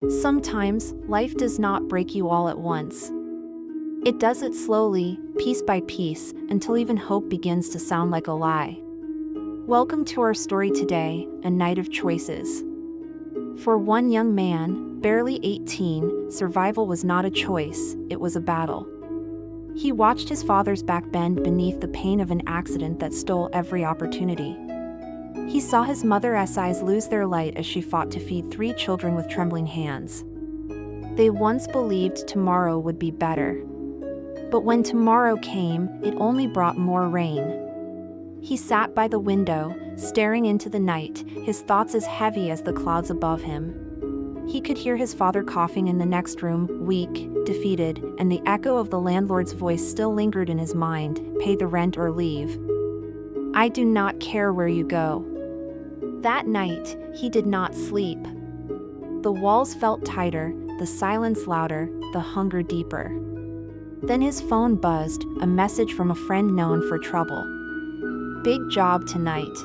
Sometimes, life does not break you all at once. It does it slowly, piece by piece, until even hope begins to sound like a lie. Welcome to our story today, A Night of Choices. For one young man, barely 18, survival was not a choice, it was a battle. He watched his father's back bend beneath the pain of an accident that stole every opportunity. He saw his mother's eyes lose their light as she fought to feed 3 children with trembling hands. They once believed tomorrow would be better. But when tomorrow came, it only brought more rain. He sat by the window, staring into the night, his thoughts as heavy as the clouds above him. He could hear his father coughing in the next room, weak, defeated, and the echo of the landlord's voice still lingered in his mind, "Pay the rent or leave. I do not care where you go." That night, he did not sleep. The walls felt tighter, the silence louder, the hunger deeper. Then his phone buzzed, a message from a friend known for trouble. "Big job tonight.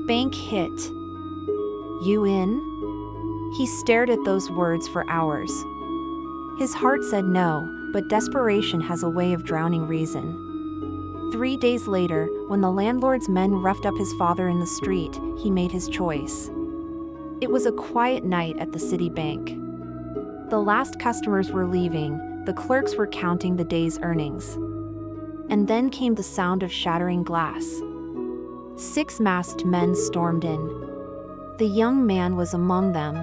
Bank hit. You in?" He stared at those words for hours. His heart said no, but desperation has a way of drowning reason. 3 days later, when the landlord's men roughed up his father in the street, he made his choice. It was a quiet night at the city bank. The last customers were leaving, the clerks were counting the day's earnings. And then came the sound of shattering glass. 6 masked men stormed in. The young man was among them.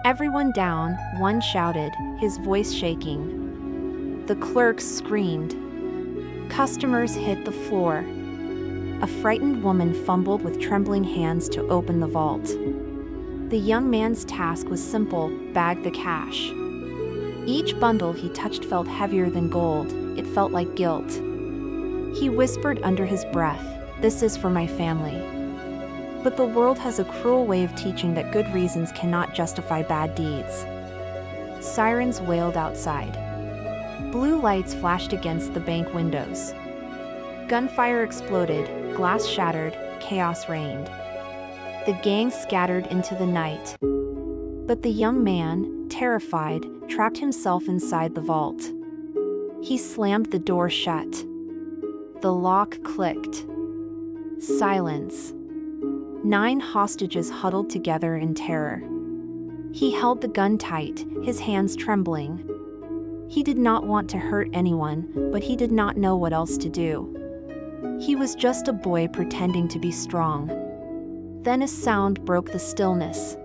"Everyone down," one shouted, his voice shaking. The clerks screamed. Customers hit the floor. A frightened woman fumbled with trembling hands to open the vault. The young man's task was simple: bag the cash. Each bundle he touched felt heavier than gold, it felt like guilt. He whispered under his breath, "This is for my family." But the world has a cruel way of teaching that good reasons cannot justify bad deeds. Sirens wailed outside. Blue lights flashed against the bank windows. Gunfire exploded, glass shattered, chaos reigned. The gang scattered into the night. But the young man, terrified, trapped himself inside the vault. He slammed the door shut. The lock clicked. Silence. 9 hostages huddled together in terror. He held the gun tight, his hands trembling. He did not want to hurt anyone, but he did not know what else to do. He was just a boy pretending to be strong. Then a sound broke the stillness.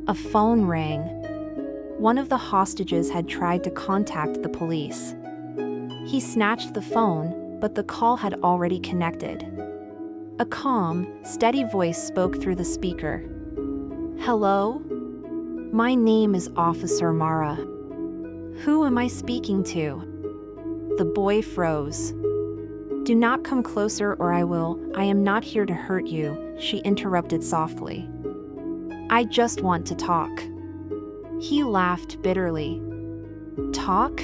A phone rang. One of the hostages had tried to contact the police. He snatched the phone, but the call had already connected. A calm, steady voice spoke through the speaker. "Hello? My name is Officer Mara. Who am I speaking to?" The boy froze. "Do not come closer or I will. I am not here to hurt you," she interrupted softly. "I just want to talk." He laughed bitterly. "Talk?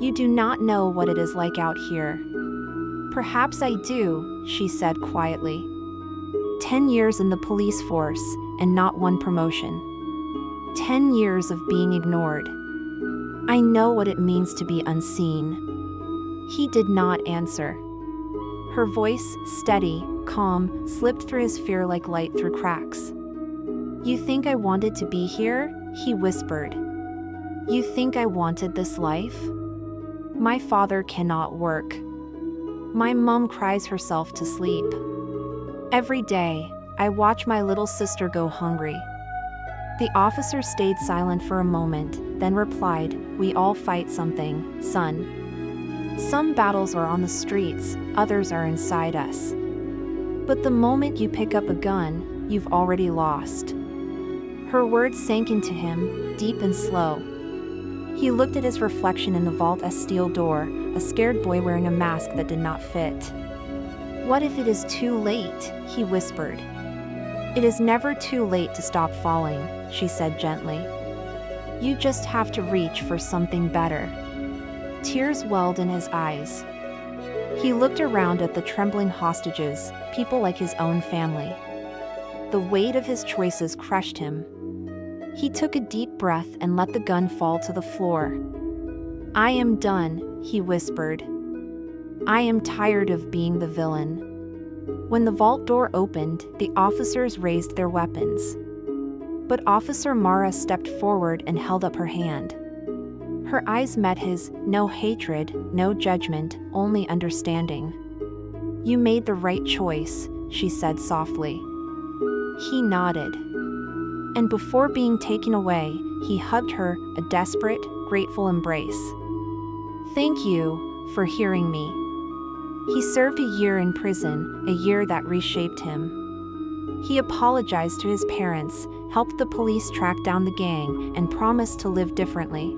You do not know what it is like out here." "Perhaps I do," she said quietly. 10 years in the police force, and not one promotion. 10 years of being ignored. I know what it means to be unseen." He did not answer. Her voice, steady, calm, slipped through his fear like light through cracks. "You think I wanted to be here?" he whispered. "You think I wanted this life? My father cannot work. My mom cries herself to sleep. Every day, I watch my little sister go hungry." The officer stayed silent for a moment, then replied, "We all fight something, son. Some battles are on the streets, others are inside us. But the moment you pick up a gun, you've already lost." Her words sank into him, deep and slow. He looked at his reflection in the vault's steel door, a scared boy wearing a mask that did not fit. "What if it is too late?" he whispered. "It is never too late to stop falling," she said gently. "You just have to reach for something better." Tears welled in his eyes. He looked around at the trembling hostages, people like his own family. The weight of his choices crushed him. He took a deep breath and let the gun fall to the floor. "I am done," he whispered. "I am tired of being the villain." When the vault door opened, the officers raised their weapons. But Officer Mara stepped forward and held up her hand. Her eyes met his, no hatred, no judgment, only understanding. "You made the right choice," she said softly. He nodded. And before being taken away, he hugged her, a desperate, grateful embrace. "Thank you for hearing me." He served a year in prison, a year that reshaped him. He apologized to his parents, helped the police track down the gang, and promised to live differently.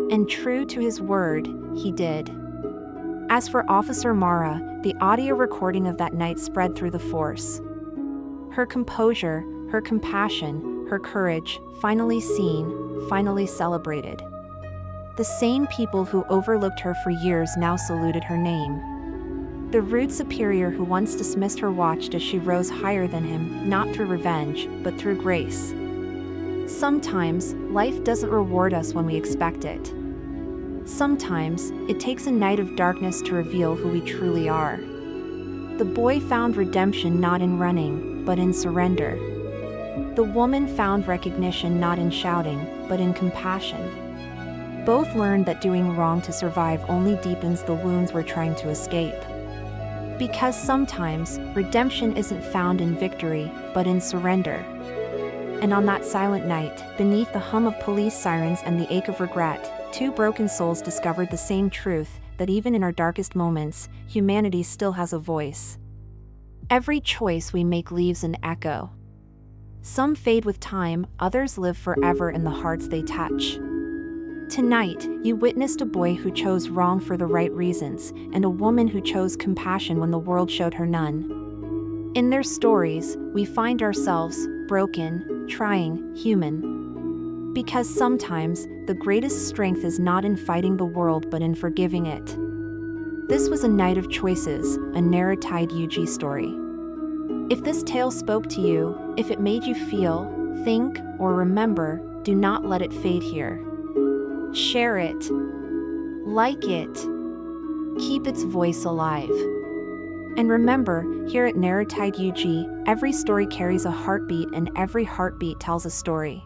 And true to his word, he did. As for Officer Mara, the audio recording of that night spread through the force. Her composure, her compassion, her courage, finally seen, finally celebrated. The same people who overlooked her for years now saluted her name. The rude superior who once dismissed her watched as she rose higher than him, not through revenge, but through grace. Sometimes, life doesn't reward us when we expect it. Sometimes, it takes a night of darkness to reveal who we truly are. The boy found redemption not in running, but in surrender. The woman found recognition not in shouting, but in compassion. Both learned that doing wrong to survive only deepens the wounds we're trying to escape. Because sometimes, redemption isn't found in victory, but in surrender. And on that silent night, beneath the hum of police sirens and the ache of regret, two broken souls discovered the same truth, that even in our darkest moments, humanity still has a voice. Every choice we make leaves an echo. Some fade with time, others live forever in the hearts they touch. Tonight, you witnessed a boy who chose wrong for the right reasons, and a woman who chose compassion when the world showed her none. In their stories, we find ourselves, broken, trying, human. Because sometimes, the greatest strength is not in fighting the world but in forgiving it. This was a night of choices, a Naratide UG story. If this tale spoke to you, if it made you feel, think, or remember, do not let it fade here. Share it. Like it. Keep its voice alive. And remember, here at Naratide UG, every story carries a heartbeat and every heartbeat tells a story.